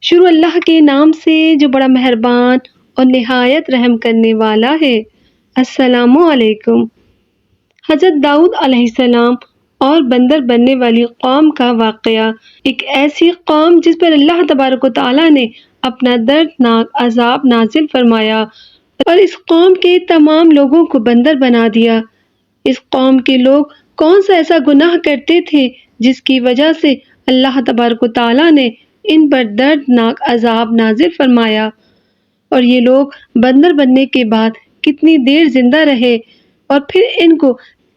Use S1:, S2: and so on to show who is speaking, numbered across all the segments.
S1: شروع اللہ کے نام سے جو بڑا مہربان اور نہایت رحم کرنے والا ہے۔ السلام علیکم۔ حضرت داؤد علیہ السلام اور بندر بننے والی قوم کا واقعہ۔ ایک ایسی قوم جس پر اللہ تبارک و تعالیٰ نے اپنا دردناک عذاب نازل فرمایا اور اس قوم کے تمام لوگوں کو بندر بنا دیا۔ اس قوم کے لوگ کون سا ایسا گناہ کرتے تھے جس کی وجہ سے اللہ تبارک و تعالیٰ نے ان پر دردناک عذاب نازل فرمایا، اور یہ لوگ بندر بننے کے بعد کتنی دیر زندہ رہے اور پھر ان کو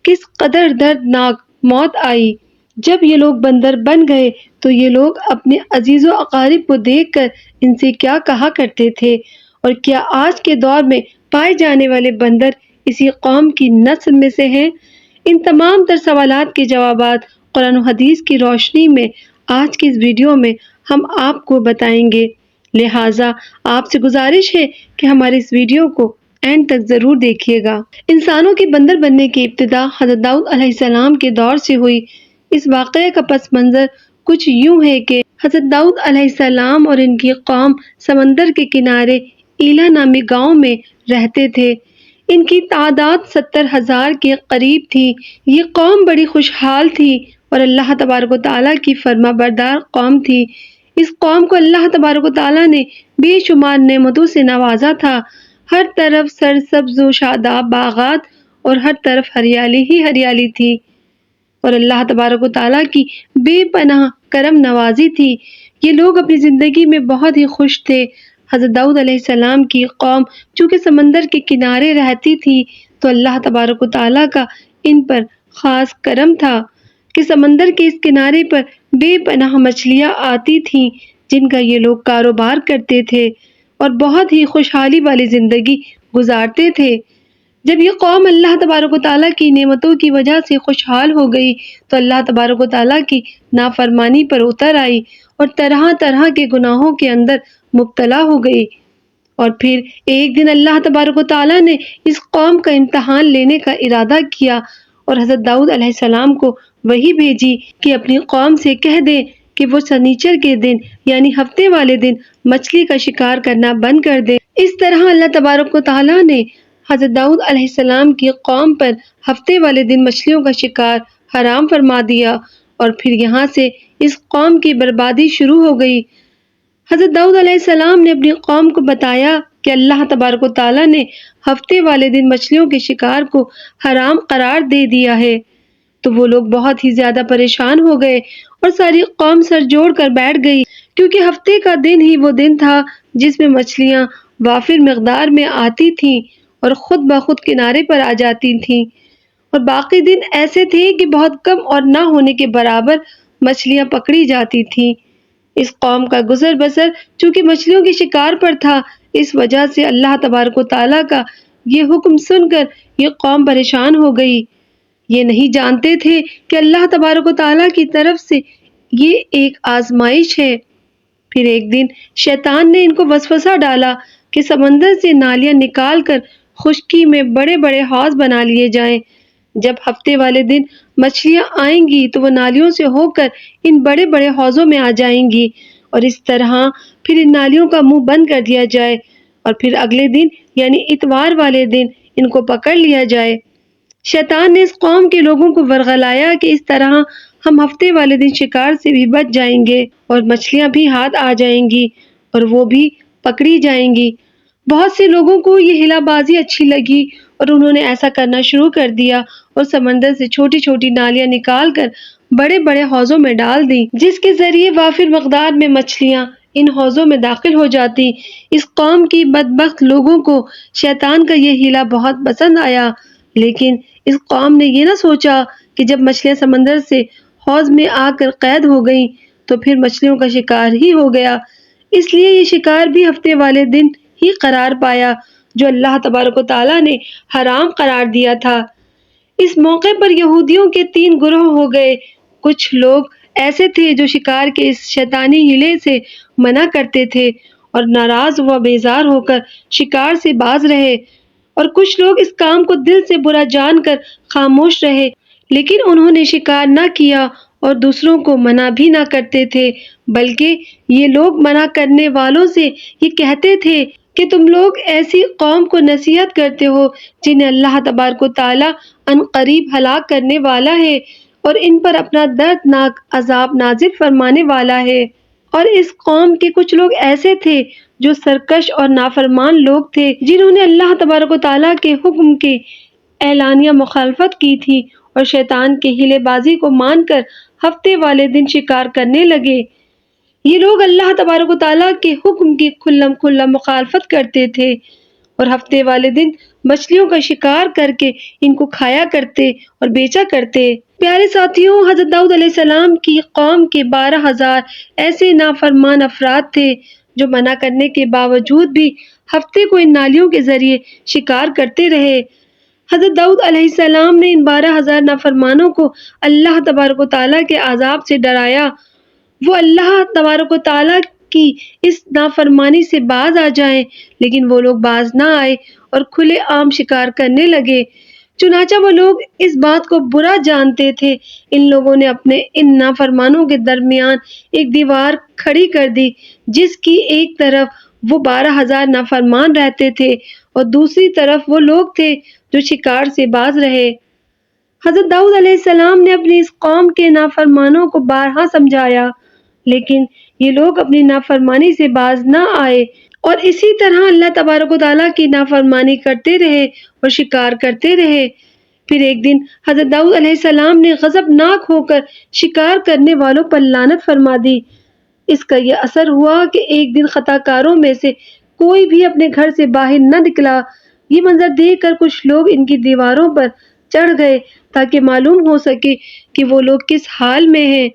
S1: کس قدر دردناک موت آئی۔ جب یہ لوگ بندر بن گئے تو یہ لوگ اپنے عزیز و اقارب کو دیکھ کر ان سے کیا کہا کرتے تھے، اور کیا آج کے دور میں پائے جانے والے بندر اسی قوم کی نسل میں سے ہیں؟ ان تمام تر سوالات کے جوابات قرآن و حدیث کی روشنی میں آج کی اس ویڈیو میں ہم آپ کو بتائیں گے، لہٰذا آپ سے گزارش ہے کہ ہمارے اس ویڈیو کو اینڈ تک ضرور دیکھیے گا۔ انسانوں کے بندر بننے کی ابتدا حضرت داؤد علیہ السلام کے دور سے ہوئی۔ اس واقعے کا پس منظر کچھ یوں ہے کہ حضرت داؤد علیہ السلام اور ان کی قوم سمندر کے کنارے ایلا نامی گاؤں میں رہتے تھے۔ ان کی تعداد 70,000 کے قریب تھی۔ یہ قوم بڑی خوشحال تھی اور اللہ تبارک و تعالیٰ کی فرما بردار قوم تھی۔ اس قوم کو اللہ تبارک و تعالیٰ نے بے شمار نعمتوں سے نوازا تھا۔ ہر طرف سرسبز و شاداب باغات اور ہر طرف ہریالی ہی ہریالی تھی، اور اللہ تبارک و تعالیٰ کی بے پناہ کرم نوازی تھی۔ یہ لوگ اپنی زندگی میں بہت ہی خوش تھے۔ حضرت داؤد علیہ السلام کی قوم چونکہ سمندر کے کنارے رہتی تھی تو اللہ تبارک و تعالیٰ کا ان پر خاص کرم تھا کہ سمندر کے اس کنارے پر بے پناہ مچھلیاں آتی تھیں جن کا یہ لوگ کاروبار کرتے تھے اور بہت ہی خوشحالی والی زندگی گزارتے تھے۔ جب یہ قوم اللہ تبارک و تعالیٰ کی نعمتوں کی وجہ سے خوشحال ہو گئی تو اللہ تبارک و تعالیٰ کی نافرمانی پر اتر آئی اور طرح طرح کے گناہوں کے اندر مبتلا ہو گئی، اور پھر ایک دن اللہ تبارک و تعالیٰ نے اس قوم کا امتحان لینے کا ارادہ کیا اور حضرت داؤد علیہ السلام کو وحی بھیجی کہ اپنی قوم سے کہہ دیں کہ وہ سنیچر کے دن یعنی ہفتے والے دن مچھلی کا شکار کرنا بند کر دیں۔ اس طرح اللہ تبارک و تعالیٰ نے حضرت داؤد علیہ السلام کی قوم پر ہفتے والے دن مچھلیوں کا شکار حرام فرما دیا، اور پھر یہاں سے اس قوم کی بربادی شروع ہو گئی۔ حضرت داؤد علیہ السلام نے اپنی قوم کو بتایا کہ اللہ تبارک و تعالیٰ نے ہفتے والے دن مچھلیوں کے شکار کو حرام قرار دے دیا ہے، تو وہ لوگ بہت ہی زیادہ پریشان ہو گئے اور ساری قوم سر جوڑ کر بیٹھ گئی، کیونکہ ہفتے کا دن ہی وہ دن تھا جس میں مچھلیاں وافر مقدار میں آتی تھیں اور خود بخود کنارے پر آ جاتی تھیں، اور باقی دن ایسے تھے کہ بہت کم اور نہ ہونے کے برابر مچھلیاں پکڑی جاتی تھیں۔ اس قوم کا گزر بسر چونکہ مچھلیوں کے شکار پر تھا، اس وجہ سے اللہ تبارک و تعالیٰ کا یہ حکم سن کر یہ قوم پریشان ہو گئی۔ یہ نہیں جانتے تھے کہ اللہ تبارک و تعالیٰ کی طرف سے یہ ایک آزمائش ہے۔ پھر ایک دن شیطان نے ان کو وسوسہ ڈالا کہ سمندر سے نالیاں نکال کر خشکی میں بڑے بڑے حوض بنا لیے جائیں۔ جب ہفتے والے دن مچھلیاں آئیں گی تو وہ نالیوں سے ہو کر ان بڑے بڑے حوضوں میں آ جائیں گی، اور اس طرح پھر ان نالیوں کا منہ بند کر دیا جائے، اور پھر اگلے دن یعنی اتوار والے دن ان کو پکڑ لیا جائے۔ شیطان نے اس قوم کے لوگوں کو ورغلایا کہ اس طرح ہم ہفتے والے دن شکار سے بھی بچ جائیں گے اور مچھلیاں بھی ہاتھ آ جائیں گی اور وہ بھی پکڑی جائیں گی۔ بہت سے لوگوں کو یہ ہلا بازی اچھی لگی اور انہوں نے ایسا کرنا شروع کر دیا اور سمندر سے چھوٹی چھوٹی نالیاں نکال کر بڑے بڑے حوضوں میں ڈال دی، جس کے ذریعے وافر مقدار میں مچھلیاں ان حوضوں میں داخل ہو جاتی۔ اس قوم کی بدبخت لوگوں کو شیطان کا یہ ہیلا بہت پسند آیا، لیکن اس قوم نے یہ نہ سوچا کہ جب مچھلیاں سمندر سے حوض میں آ کر قید ہو گئیں تو پھر مچھلیوں کا شکار ہی ہو گیا، اس لیے یہ شکار بھی ہفتے والے دن ہی قرار پایا جو اللہ تبارک و تعالیٰ نے حرام قرار دیا تھا۔ اس موقع پر یہودیوں کے 3 گروہ ہو گئے۔ کچھ لوگ ایسے تھے جو شکار کے اس شیطانی ہیلے سے منع کرتے تھے اور ناراض و بیزار ہو کر شکار سے باز رہے، اور کچھ لوگ اس کام کو دل سے برا جان کر خاموش رہے، لیکن انہوں نے شکار نہ کیا اور دوسروں کو منع بھی نہ کرتے تھے، بلکہ یہ لوگ منع کرنے والوں سے یہ کہتے تھے کہ تم لوگ ایسی قوم کو نصیحت کرتے ہو جنہیں اللہ تبارک و تعالیٰ ان قریب ہلاک کرنے والا ہے اور ان پر اپنا دردناک عذاب نازل فرمانے والا ہے۔ اور اس قوم کے کچھ لوگ ایسے تھے جو سرکش اور نافرمان لوگ تھے، جنہوں نے اللہ تبارک و تعالیٰ کے حکم کے اعلانیہ مخالفت کی تھی اور شیطان کے ہیلے بازی کو مان کر ہفتے والے دن شکار کرنے لگے۔ یہ لوگ اللہ تبارک و تعالیٰ کے حکم کی کھلم کھلا مخالفت کرتے تھے اور ہفتے والے دن مچھلیوں کا شکار کر کے ان کو کھایا کرتے اور بیچا کرتے۔ پیارے ساتھیوں، حضرت داؤد علیہ السلام کی قوم کے 12,000 ایسے نافرمان افراد تھے جو منع کرنے کے باوجود بھی ہفتے کو ان نالیوں کے ذریعے شکار کرتے رہے۔ حضرت داؤد علیہ السلام نے ان 12,000 نافرمانوں کو اللہ تبارک و تعالیٰ کے عذاب سے ڈرایا۔ وہ اللہ تبارک و تعالیٰ کی اس نافرمانی سے باز آ جائیں، لیکن وہ لوگ باز نہ آئے اور کھلے عام شکار کرنے لگے۔ چنانچہ وہ لوگ اس بات کو برا جانتے تھے۔ ان لوگوں نے اپنے ان نافرمانوں کے درمیان ایک دیوار کھڑی کر دی، جس کی ایک طرف وہ 12,000 نافرمان رہتے تھے اور دوسری طرف وہ لوگ تھے جو شکار سے باز رہے۔ حضرت داؤد علیہ السلام نے اپنی اس قوم کے نافرمانوں کو بارہا سمجھایا، لیکن یہ لوگ اپنی نافرمانی سے باز نہ آئے اور اسی طرح اللہ تبارک و تعالیٰ کی نافرمانی کرتے رہے اور شکار کرتے رہے۔ پھر ایک دن حضرت داؤد علیہ السلام نے غضبناک ہو کر شکار کرنے والوں پر لعنت فرما دی۔ اس کا یہ اثر ہوا کہ ایک دن خطا کاروں میں سے کوئی بھی اپنے گھر سے باہر نہ نکلا۔ یہ منظر دیکھ کر کچھ لوگ ان کی دیواروں پر چڑھ گئے تاکہ معلوم ہو سکے کہ وہ لوگ کس حال میں ہیں۔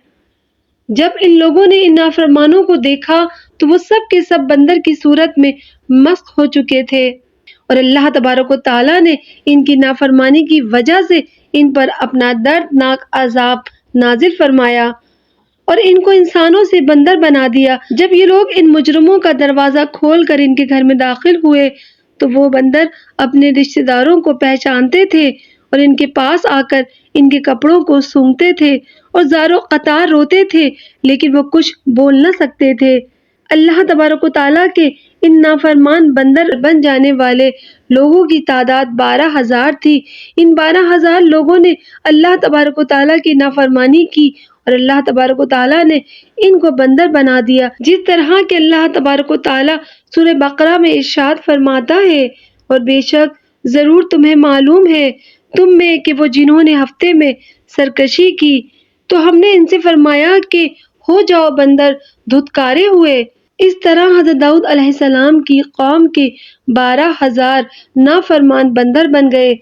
S1: جب ان لوگوں نے ان نافرمانوں کو دیکھا تو وہ سب کے سب بندر کی صورت میں مسخ ہو چکے تھے اور اللہ تبارک و تعالیٰ نے ان کی نافرمانی کی وجہ سے ان پر اپنا دردناک عذاب نازل فرمایا اور ان کو انسانوں سے بندر بنا دیا۔ جب یہ لوگ ان مجرموں کا دروازہ کھول کر ان کے گھر میں داخل ہوئے تو وہ بندر اپنے رشتہ داروں کو پہچانتے تھے اور ان کے پاس آ کر ان کے کپڑوں کو سونگھتے تھے اور زار و قطار روتے تھے، لیکن وہ کچھ بول نہ سکتے تھے۔ اللہ تبارک و تعالیٰ کے ان نافرمان بندر بن جانے والے لوگوں کی تعداد 12,000 تھی۔ ان 12,000 لوگوں نے اللہ تبارک و تعالیٰ کی نافرمانی کی اور اللہ تبارک و تعالیٰ نے ان کو بندر بنا دیا، جس طرح کہ اللہ تبارک و تعالیٰ سورہ بقرہ میں ارشاد فرماتا ہے، اور بے شک ضرور تمہیں معلوم ہے تم میں کہ وہ جنہوں نے ہفتے میں سرکشی کی تو ہم نے ان سے فرمایا کہ ہو جاؤ بندر دھتکارے ہوئے۔ اس طرح حضرت داؤد علیہ السلام کی قوم کے 12,000 نافرمان بندر بن گئے۔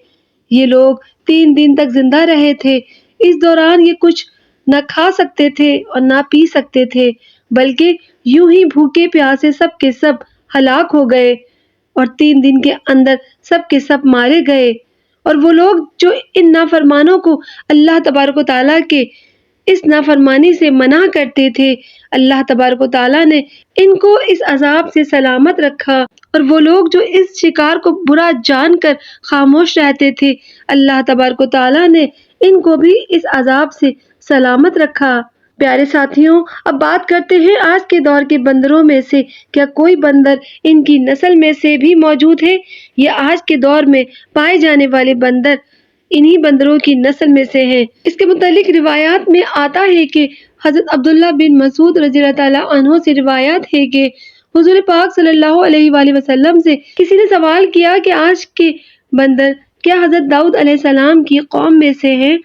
S1: یہ لوگ 3 دن تک زندہ رہے تھے۔ اس دوران یہ کچھ نہ کھا سکتے تھے اور نہ پی سکتے تھے، بلکہ یوں ہی بھوکے پیاسے سب کے سب ہلاک ہو گئے اور 3 دن کے اندر سب کے سب مارے گئے۔ اور وہ لوگ جو ان نافرمانوں کو اللہ تبارک و تعالیٰ کے اس نافرمانی سے منع کرتے تھے، اللہ تبارک و تعالیٰ نے ان کو اس عذاب سے سلامت رکھا، اور وہ لوگ جو اس شکار کو برا جان کر خاموش رہتے تھے، اللہ تبارک و تعالیٰ نے ان کو بھی اس عذاب سے سلامت رکھا۔ پیارے ساتھیوں، اب بات کرتے ہیں آج کے دور کے بندروں میں سے کیا کوئی بندر ان کی نسل میں سے بھی موجود ہے؟ یہ آج کے دور میں پائے جانے والے بندر انہی بندروں کی نسل میں سے ہیں۔ اس کے متعلق روایات میں آتا ہے کہ حضرت عبداللہ بن مسعود رضی اللہ تعالیٰ عنہ سے روایت ہے کہ حضور پاک صلی اللہ علیہ وآلہ وسلم سے کسی نے سوال کیا کہ آج کے بندر کیا حضرت داؤد علیہ السلام کی قوم میں سے ہیں؟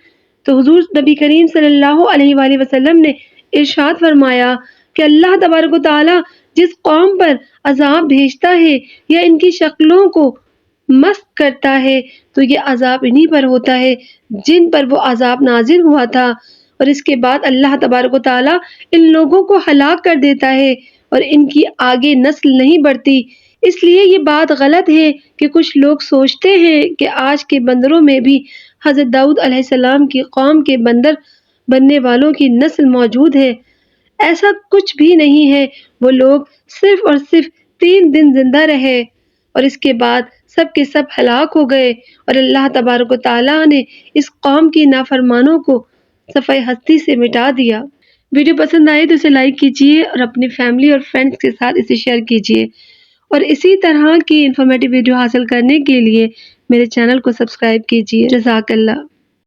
S1: تو حضور نبی کریم صلی اللہ علیہ وآلہ وسلم نے ارشاد فرمایا کہ اللہ تبارک و تعالیٰ جس قوم پر عذاب بھیجتا ہے یا ان کی شکلوں کو مسخ کرتا ہے تو یہ عذاب انہی پر ہوتا ہے جن پر وہ عذاب نازل ہوا تھا، اور اس کے بعد اللہ تبارک و تعالیٰ ان لوگوں کو ہلاک کر دیتا ہے اور ان کی آگے نسل نہیں بڑھتی۔ اس لیے یہ بات غلط ہے کہ کچھ لوگ سوچتے ہیں کہ آج کے بندروں میں بھی حضرت داؤد علیہ السلام کی قوم کے بندر بننے والوں کی نسل موجود ہے۔ ایسا کچھ بھی نہیں ہے۔ وہ لوگ صرف اور صرف 3 دن زندہ رہے اور اس کے بعد سب کے سب ہلاک ہو گئے، اور اللہ تبارک و تعالیٰ نے اس قوم کی نافرمانوں کو صفحہ ہستی سے مٹا دیا۔ ویڈیو پسند آئے تو اسے لائک کیجیے اور اپنی فیملی اور فرینڈز کے ساتھ اسے شیئر کیجیے، اور اسی طرح کی انفارمیٹیو ویڈیو حاصل کرنے کے لیے میرے چینل کو سبسکرائب کیجیے۔ جزاک اللہ۔